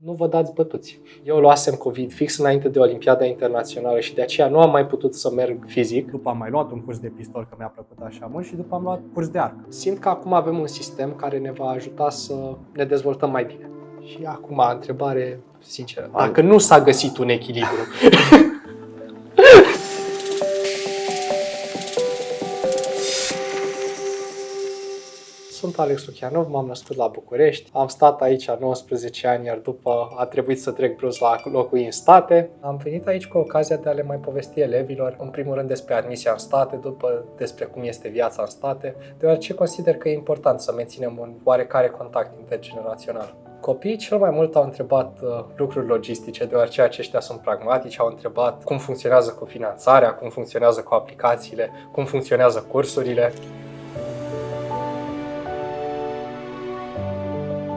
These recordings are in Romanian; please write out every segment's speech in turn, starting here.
nu vă dați bătuți. Eu luasem COVID fix înainte de Olimpiada Internațională și de aceea nu am mai putut să merg fizic. După am mai luat un curs de pistol, că mi-a plăcut așa mult, și după am luat curs de arc. Simt că acum avem un sistem care ne va ajuta să ne dezvoltăm mai bine. Și acum, întrebare sinceră, dacă nu s-a găsit un echilibru. Sunt Alex Lucianov, m-am născut la București, am stat aici 19 ani, iar după a trebuit să trec brusc la locui în state. Am venit aici cu ocazia de a le mai povesti elevilor, în primul rând despre admisia în state, după despre cum este viața în state, deoarece consider că e important să menținem un oarecare contact intergenerațional. Copiii cel mai mult au întrebat lucruri logistice, deoarece aceștia sunt pragmatici, au întrebat cum funcționează cu finanțarea, cum funcționează cu aplicațiile, cum funcționează cursurile.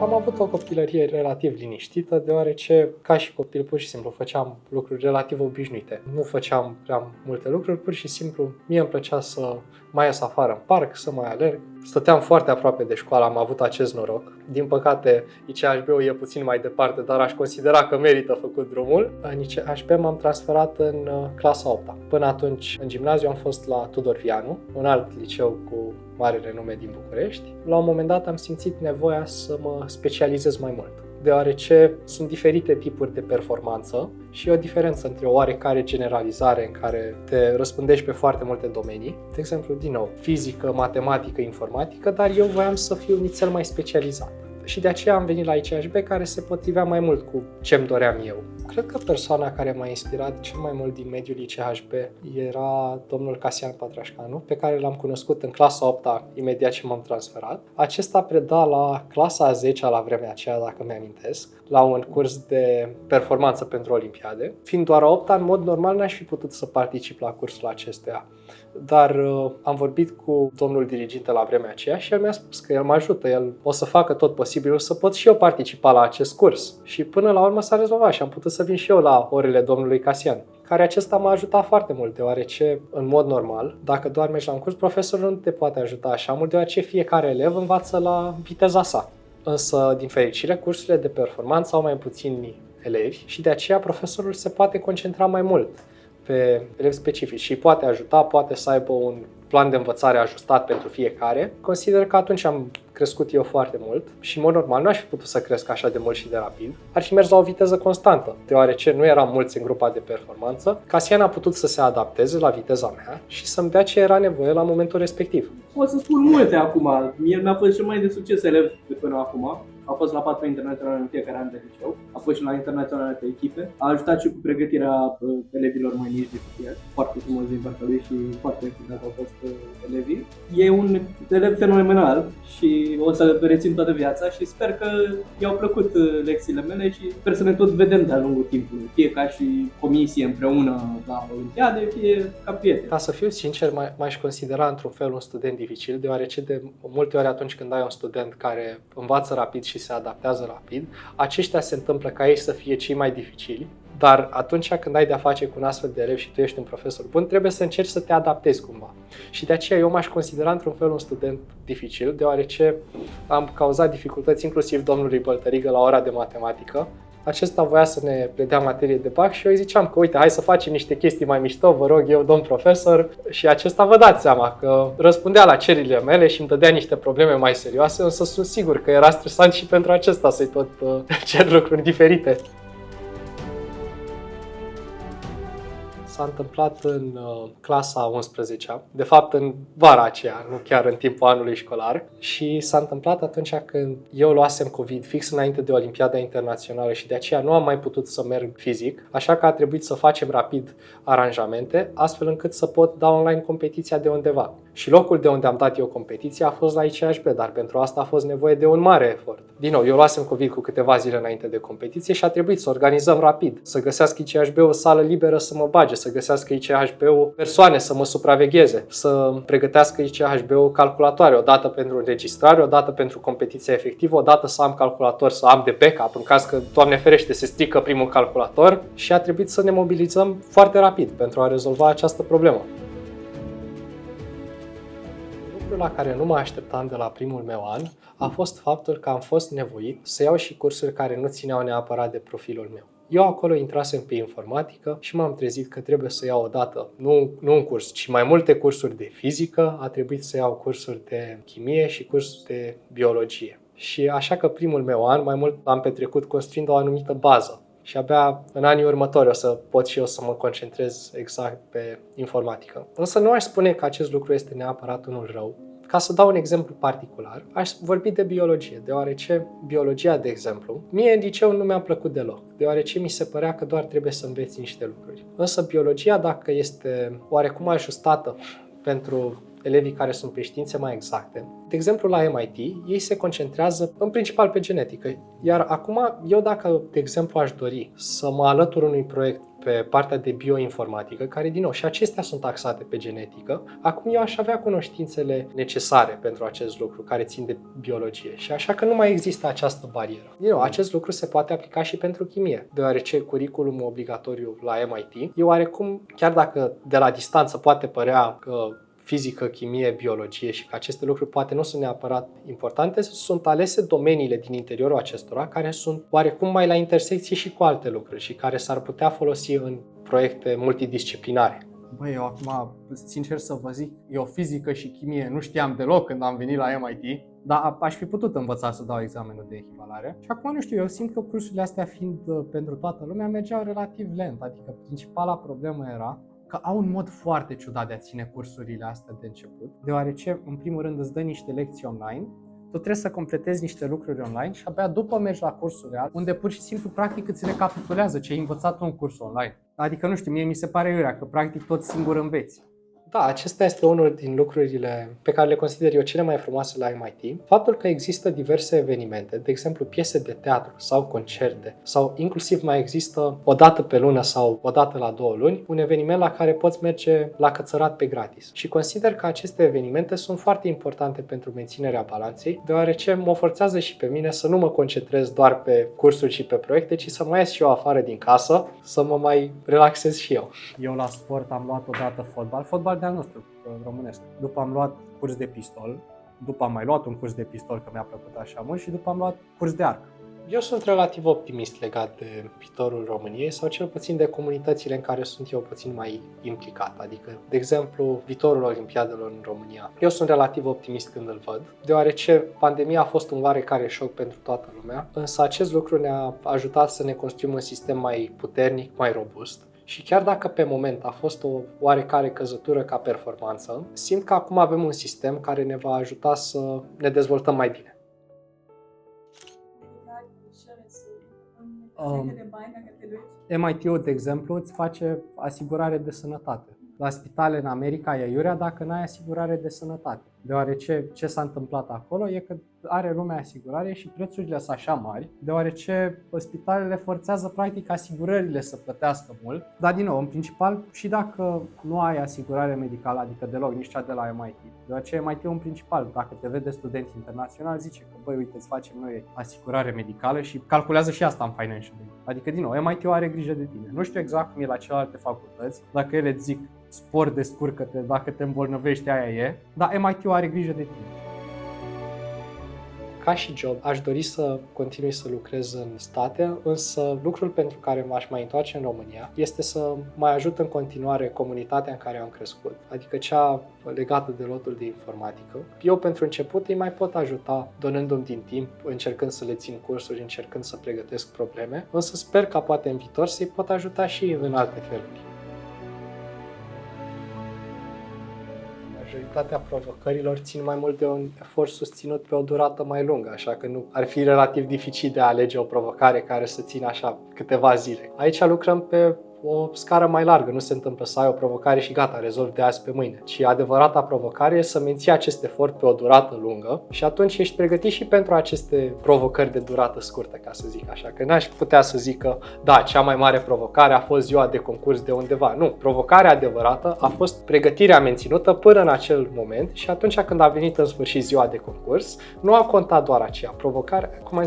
Am avut o copilărie relativ liniștită, deoarece, ca și copil, pur și simplu făceam lucruri relativ obișnuite. Nu făceam prea multe lucruri, pur și simplu mie îmi plăcea să mai ies afară în parc, să mai alerg. Stăteam foarte aproape de școală, am avut acest noroc. Din păcate, ICHB-ul e puțin mai departe, dar aș considera că merită făcut drumul. În ICHB m-am transferat în clasa 8-a. Până atunci, în gimnaziu am fost la Tudor Vianu, un alt liceu cu mare renume din București. La un moment dat am simțit nevoia să mă specializez mai mult, deoarece sunt diferite tipuri de performanță și e o diferență între o oarecare generalizare în care te răspândești pe foarte multe domenii, de exemplu, din nou, fizică, matematică, informatică, dar eu voiam să fiu nițel mai specializat. Și de aceea am venit la ICHB, care se potrivea mai mult cu ce-mi doream eu. Cred că persoana care m-a inspirat cel mai mult din mediul ICHB era domnul Casian Patrașcanu, pe care l-am cunoscut în clasa 8-a, imediat ce m-am transferat. Acesta preda la clasa 10-a la vremea aceea, dacă mi-amintesc, la un curs de performanță pentru Olimpiade. Fiind doar a 8-a, în mod normal n-aș fi putut să particip la cursul acestuia. Dar am vorbit cu domnul diriginte la vremea aceea și el mi-a spus că el mă ajută, el o să facă tot posibilul să pot și eu participa la acest curs. Și până la urmă s-a rezolvat și am putut să vin și eu la orele domnului Casian, care acesta m-a ajutat foarte mult, deoarece, în mod normal, dacă doar mergi la un curs, profesorul nu te poate ajuta așa mult, deoarece fiecare elev învață la viteza sa. Însă, din fericire, cursurile de performanță au mai puțini elevi și de aceea profesorul se poate concentra mai mult pe elevi specifici și îi poate ajuta, poate să aibă un plan de învățare ajustat pentru fiecare. Consider că atunci am crescut eu foarte mult și, în mod normal, nu aș fi putut să cresc așa de mult și de rapid. Ar fi mers la o viteză constantă, deoarece nu eram mulți în grupa de performanță. Casian a putut să se adapteze la viteza mea și să-mi dea ce era nevoie la momentul respectiv. Pot să spun multe acum. Mie mi-a fost cel mai de succes elev de până acum. A fost la 4 internaționale în fiecare an de liceu, a fost și la internaționale pe echipe, a ajutat și cu pregătirea elevilor mai mici decât el, foarte frumos din partea lui și foarte eficient au fost elevii. E un elev fenomenal și o să-l rețin toată viața și sper că i-au plăcut lecțiile mele și sper să ne tot vedem de-a lungul timpului, fie ca și comisie împreună la Olimpiade, fie ca prieteni. Ca să fiu sincer, m-aș considera într-un fel un student dificil, deoarece de multe ori atunci când ai un student care învață rapid și se adaptează rapid, aceștia se întâmplă ca ei să fie cei mai dificili, dar atunci când ai de-a face cu un astfel de elev și tu ești un profesor bun, trebuie să încerci să te adaptezi cumva. Și de aceea eu m-aș considera într-un fel un student dificil, deoarece am cauzat dificultăți inclusiv domnului Băltărigă la ora de matematică. Acesta voia să ne predea materie de bac și eu îi ziceam că uite, hai să facem niște chestii mai mișto, vă rog eu, domn profesor. Și acesta vă dați seama că răspundea la cererile mele și îmi dădea niște probleme mai serioase, însă sunt sigur că era stresant și pentru acesta să-i tot cer lucruri diferite. S-a întâmplat în clasa 11-a, de fapt în vara aceea, nu chiar în timpul anului școlar, și s-a întâmplat atunci când eu luasem COVID fix înainte de Olimpiada Internațională și de aceea nu am mai putut să merg fizic, așa că a trebuit să facem rapid aranjamente, astfel încât să pot da online competiția de undeva. Și locul de unde am dat eu competiția a fost la ICHB, dar pentru asta a fost nevoie de un mare efort. Din nou, eu luasem COVID cu câteva zile înainte de competiție și a trebuit să organizăm rapid, să găsească ICHB o sală liberă să mă bage, să găsească ICHB-ul persoane să mă supravegheze, să pregătească ICHB-ul calculatoare, o dată pentru înregistrare, o dată pentru competiția efectivă, o dată să am calculator, să am de backup în caz că, Doamne ferește, se strică primul calculator, și a trebuit să ne mobilizăm foarte rapid pentru a rezolva această problemă. lucru la care nu mă așteptam de la primul meu an a fost faptul că am fost nevoit să iau și cursuri care nu țineau neapărat de profilul meu. Eu acolo intrasem pe informatică și m-am trezit că trebuie să iau odată, nu un curs, ci mai multe cursuri de fizică, a trebuit să iau cursuri de chimie și cursuri de biologie. Și așa că primul meu an mai mult am petrecut construind o anumită bază. Și abia în anii următori o să pot și eu să mă concentrez exact pe informatică. Însă nu aș spune că acest lucru este neapărat unul rău. Ca să dau un exemplu particular, aș vorbi de biologie, deoarece biologia, de exemplu, mie în liceu nu mi-a plăcut deloc, deoarece mi se părea că doar trebuie să înveți niște lucruri. Însă biologia, dacă este oarecum ajustată pentru elevii care sunt pe științe mai exacte. De exemplu, la MIT, ei se concentrează în principal pe genetică. Iar acum, eu dacă, de exemplu, aș dori să mă alătur unui proiect pe partea de bioinformatică, care, din nou, și acestea sunt axate pe genetică, acum eu aș avea cunoștințele necesare pentru acest lucru, care țin de biologie. Și așa că nu mai există această barieră. Din nou, acest lucru se poate aplica și pentru chimie, deoarece curriculumul obligatoriu la MIT e oarecum, chiar dacă de la distanță poate părea că fizică, chimie, biologie și că aceste lucruri poate nu sunt neapărat importante, sunt alese domeniile din interiorul acestora care sunt oarecum mai la intersecție și cu alte lucruri și care s-ar putea folosi în proiecte multidisciplinare. Băi, eu acum, sincer să vă zic, eu fizică și chimie nu știam deloc când am venit la MIT, dar aș fi putut învăța să dau examenul de echivalare. Și acum, nu știu, eu simt că cursurile astea fiind pentru toată lumea mergeau relativ lent, adică principala problemă era că au un mod foarte ciudat de a ține cursurile astea de început, deoarece, în primul rând, îți dă niște lecții online, tu trebuie să completezi niște lucruri online și abia după mergi la cursul real, unde pur și simplu, practic, îți recapitulează ce ai învățat în cursul online. Adică, nu știu, mie mi se pare iurea că, practic, tot singur înveți. Da, acesta este unul din lucrurile pe care le consider eu cele mai frumoase la MIT. Faptul că există diverse evenimente, de exemplu piese de teatru sau concerte, sau inclusiv mai există o dată pe lună sau o dată la 2 luni, un eveniment la care poți merge la cățărat pe gratis. Și consider că aceste evenimente sunt foarte importante pentru menținerea balanței, deoarece mă forțează și pe mine să nu mă concentrez doar pe cursuri și pe proiecte, ci să mai ies și eu afară din casă, să mă mai relaxez și eu. Eu la sport am luat odată fotbal de-al nostru, românesc. După am luat curs de pistol, după am mai luat un curs de pistol că mi-a plăcut așa mult și după am luat curs de arc. Eu sunt relativ optimist legat de viitorul României sau cel puțin de comunitățile în care sunt eu puțin mai implicat. Adică, de exemplu, viitorul Olimpiadelor în România. Eu sunt relativ optimist când îl văd, deoarece pandemia a fost un oarecare șoc pentru toată lumea, însă acest lucru ne-a ajutat să ne construim un sistem mai puternic, mai robust. Și chiar dacă pe moment a fost o oarecare căzătură ca performanță, simt că acum avem un sistem care ne va ajuta să ne dezvoltăm mai bine. MIT-ul, de exemplu, îți face asigurare de sănătate. La spitale în America e iurea dacă n-ai asigurare de sănătate. Deoarece ce s-a întâmplat acolo e că are lumea asigurare și prețurile sunt așa mari, deoarece spitalele forțează practic asigurările să plătească mult. Dar din nou, în principal, și dacă nu ai asigurare medicală, adică deloc, nici cea de la MIT, deoarece MIT-ul în principal, dacă te vede student internațional, zice că băi, uite, îți facem noi asigurare medicală și calculează și asta în financial. Adică din nou, MIT-ul are grijă de tine. Nu știu exact cum e la celelalte facultăți, dacă ele îți zic spor, descurcă-te, dacă te îmbolnăvești, aia e, dar MIT-ul are grijă de tine. Ca și job, aș dori să continui să lucrez în state, însă lucrul pentru care m-aș mai întoarce în România este să mai ajut în continuare comunitatea în care am crescut, adică cea legată de lotul de informatică. Eu, pentru început, îi mai pot ajuta donându-mi din timp, încercând să le țin cursuri, încercând să pregătesc probleme, însă sper ca poate în viitor să-i pot ajuta și în alte feluri. Majoritatea provocărilor țin mai mult de un efort susținut pe o durată mai lungă, așa că nu ar fi relativ dificil de a alege o provocare care să țină așa câteva zile. Aici lucrăm pe o scară mai largă, nu se întâmplă să ai o provocare și gata, rezolvi de azi pe mâine, ci adevărata provocare e să menții acest efort pe o durată lungă și atunci ești pregătit și pentru aceste provocări de durată scurtă, ca să zic așa, că n-aș putea să zic că da, cea mai mare provocare a fost ziua de concurs de undeva. Nu, provocarea adevărată a fost pregătirea menținută până în acel moment și atunci când a venit în sfârșit ziua de concurs, nu a contat doar aceea.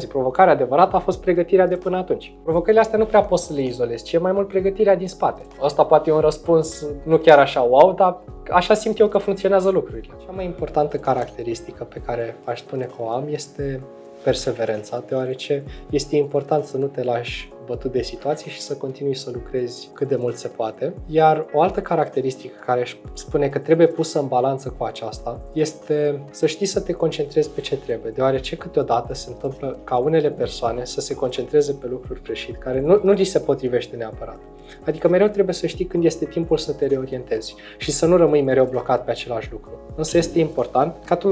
Provocarea adevărată a fost pregătirea de până atunci. Provocările astea nu prea poți să le izolezi, ci e mai mult pregătirea pregătirea din spate. Asta poate e un răspuns nu chiar așa wow, dar așa simt eu că funcționează lucrurile. Cea mai importantă caracteristică pe care aș spune că o am este perseverența, deoarece este important să nu te lași bătut de situație și să continui să lucrezi cât de mult se poate. Iar o altă caracteristică care își spune că trebuie pusă în balanță cu aceasta este să știi să te concentrezi pe ce trebuie, deoarece câteodată se întâmplă ca unele persoane să se concentreze pe lucruri greșit, care nu li se potrivește neapărat. Adică mereu trebuie să știi când este timpul să te reorientezi și să nu rămâi mereu blocat pe același lucru. Însă este important ca tu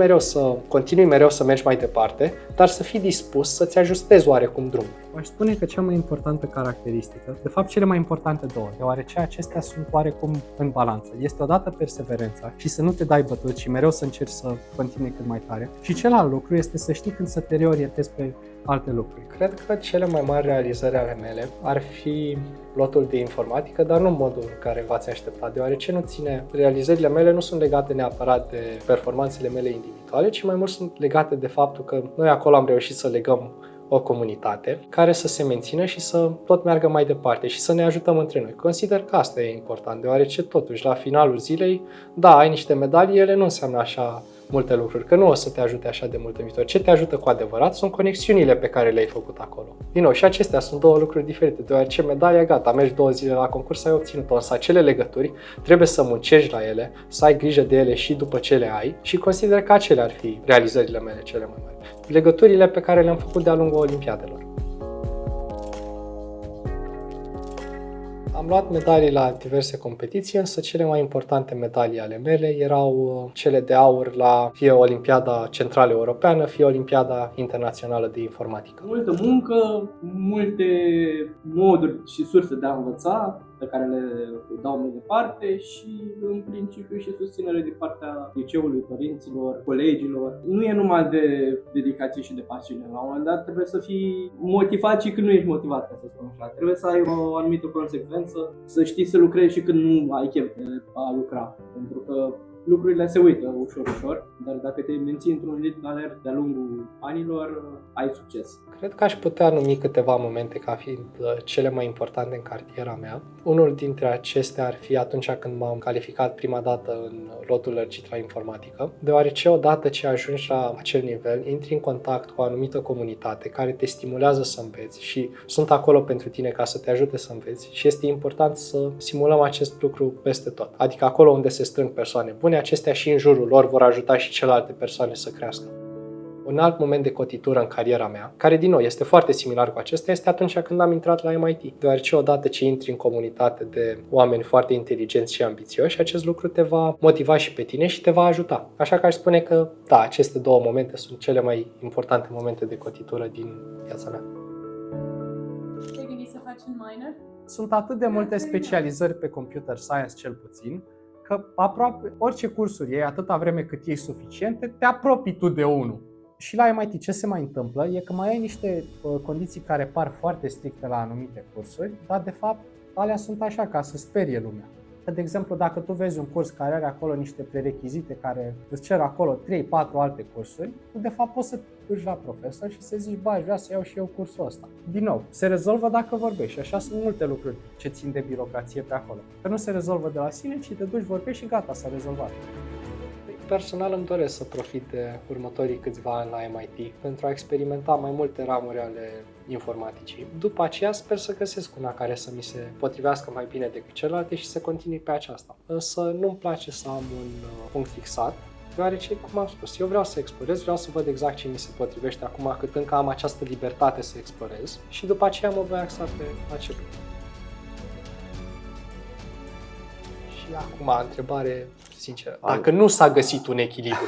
continui mereu să mergi mai departe, dar să fii dispus să-ți ajustezi oarecum drumul. Aș spune că cea mai importantă caracteristică, de fapt cele mai importante două, deoarece acestea sunt oarecum în balanță. Este odată perseverența și să nu te dai bătut și mereu să încerci să continui cât mai tare. Și celălalt lucru este să știi când să te reorientezi pe alte lucruri. Cred că cele mai mari realizări ale mele ar fi lotul de informatică, dar nu în modul în care v-ați așteptat, deoarece realizările mele nu sunt legate neapărat de performanțele mele individuale, ci mai mult sunt legate de faptul că noi acolo am reușit să legăm o comunitate care să se mențină și să tot meargă mai departe și să ne ajutăm între noi. Consider că asta e important, deoarece totuși la finalul zilei, da, ai niște medalii, ele nu înseamnă așa multe lucruri, că nu o să te ajute așa de mult în viitor. Ce te ajută cu adevărat sunt conexiunile pe care le-ai făcut acolo. Din nou, și acestea sunt două lucruri diferite, deoarece medalia, gata, mergi 2 zile la concurs, ai obținut-o, însă acele legături trebuie să muncești la ele, să ai grijă de ele și după ce le ai și consider că acelea ar fi realizările mele cele mai mari. Legăturile pe care le-am făcut de-a lungul Olimpiadelor. Am luat medalii la diverse competiții, însă cele mai importante medalii ale mele erau cele de aur la fie Olimpiada Centrală Europeană, fie Olimpiada Internațională de Informatică. Multă muncă, multe moduri și surse de a învăța pe care le dau mai departe și în principiu și susținere din partea liceului, părinților, colegilor. Nu e numai de dedicație și de pasiune. La un moment dat trebuie să fii motivat și când nu ești motivat, ca să spun așa. Trebuie să ai o anumită consecvență, să știi să lucrezi și când nu ai chef de a lucra. Pentru că lucrurile se uită ușor, dar dacă te menții într-un ritm alert de-a lungul anilor, ai succes. Cred că aș putea numi câteva momente ca fiind cele mai importante în cariera mea. Unul dintre acestea ar fi atunci când m-am calificat prima dată în lotul lărgit la informatică, deoarece odată ce ajungi la acel nivel, intri în contact cu o anumită comunitate care te stimulează să înveți și sunt acolo pentru tine ca să te ajute să înveți și este important să simulăm acest lucru peste tot. Adică acolo unde se strâng persoane bune, acestea și în jurul lor vor ajuta și celelalte persoane să crească. Un alt moment de cotitură în cariera mea, care din nou este foarte similar cu acesta, este atunci când am intrat la MIT. Deoarece odată ce intri în comunitate de oameni foarte inteligenți și ambițioși, acest lucru te va motiva și pe tine și te va ajuta. Așa că aș spune că, da, aceste două momente sunt cele mai importante momente de cotitură din viața mea. Te-ai gândit să faci un minor? Sunt atât de multe specializări pe computer science, cel puțin, că aproape orice cursuri iei, atâta vreme cât iei suficiente, te apropii tu de unul. Și la MIT ce se mai întâmplă e că mai ai niște condiții care par foarte stricte la anumite cursuri, dar de fapt alea sunt așa ca să sperie lumea. De exemplu, dacă tu vezi un curs care are acolo niște prerechizite care îți cer acolo 3-4 alte cursuri, tu de fapt poți să te duci la profesor și să zici, bă, aș vrea să iau și eu cursul ăsta. Din nou, se rezolvă dacă vorbești și așa sunt multe lucruri ce țin de birocrație pe acolo. Că nu se rezolvă de la sine, ci te duci, vorbești și gata, s-a rezolvat. Personal îmi doresc să profit de următorii câțiva ani la MIT pentru a experimenta mai multe ramuri ale informaticii. După aceea sper să găsesc una care să mi se potrivească mai bine decât celelalte și să continui pe aceasta. Însă nu-mi place să am un punct fixat, deoarece, cum am spus, eu vreau să explorez, vreau să văd exact ce mi se potrivește acum cât încă am această libertate să explorez și după aceea mă voi axa pe acel lucru. Și acum, întrebare sinceră, dacă nu s-a găsit un echilibru.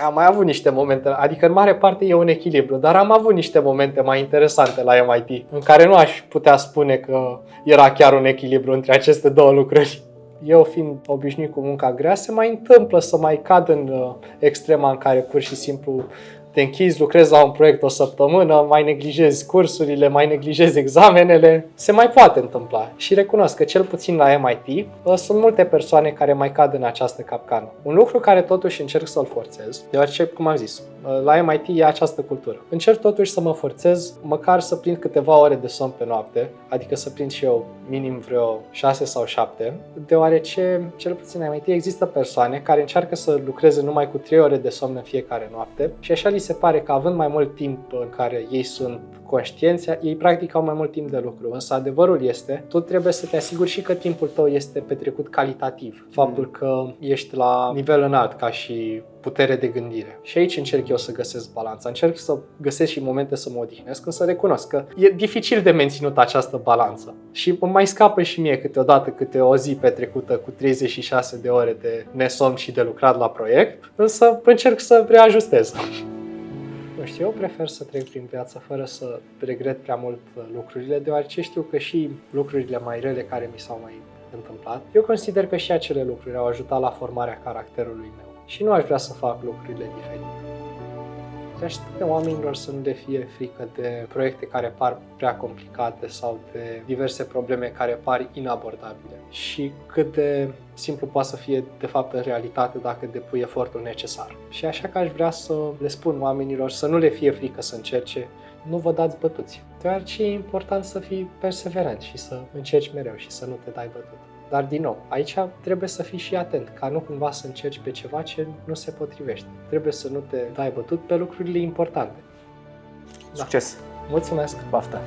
Am mai avut niște momente, adică în mare parte e un echilibru, dar am avut niște momente mai interesante la MIT, în care nu aș putea spune că era chiar un echilibru între aceste două lucruri. Eu, fiind obișnuit cu munca grea, se mai întâmplă să mai cad în extrema în care pur și simplu te închizi, lucrezi la un proiect o săptămână, mai neglijezi cursurile, mai neglijezi examenele. Se mai poate întâmpla și recunosc că cel puțin la MIT sunt multe persoane care mai cad în această capcană. Un lucru care totuși încerc să-l forțez, deoarece, cum am zis, la MIT e această cultură. Încerc totuși să mă forțez măcar să prind câteva ore de somn pe noapte, adică să prind și eu minim vreo 6 sau 7, deoarece, cel puțin la MIT, există persoane care încearcă să lucreze numai cu 3 ore de somn în fiecare noapte și așa li se pare că având mai mult timp în care ei sunt conștienți, ei practic au mai mult timp de lucru. Însă adevărul este, tu trebuie să te asiguri și că timpul tău este petrecut calitativ. Faptul că ești la nivel înalt ca și putere de gândire. Și aici încerc eu să găsesc balanța. Încerc să găsesc și momente să mă odihnesc, însă recunosc că e dificil de menținut această balanță. Și îmi mai scapă și mie câteodată câte o zi petrecută cu 36 de ore de nesomn și de lucrat la proiect, însă încerc să reajustez. Nu știu, eu prefer să trec prin viață fără să regret prea mult lucrurile, deoarece știu că și lucrurile mai rele care mi s-au mai întâmplat, eu consider că și acele lucruri au ajutat la formarea caracterului meu și nu aș vrea să fac lucrurile diferite. Le-aș spune oamenilor să nu le fie frică de proiecte care par prea complicate sau de diverse probleme care par inabordabile și cât de simplu poate să fie de fapt în realitate dacă depui efortul necesar. Și așa că aș vrea să le spun oamenilor să nu le fie frică să încerce, nu vă dați bătuți. Deoarece e important să fii perseverent și să încerci mereu și să nu te dai bătut. Dar din nou, aici trebuie să fii și atent, ca nu cumva să încerci pe ceva ce nu se potrivește. Trebuie să nu te dai bătut pe lucrurile importante. Succes! Mulțumesc! Baftă!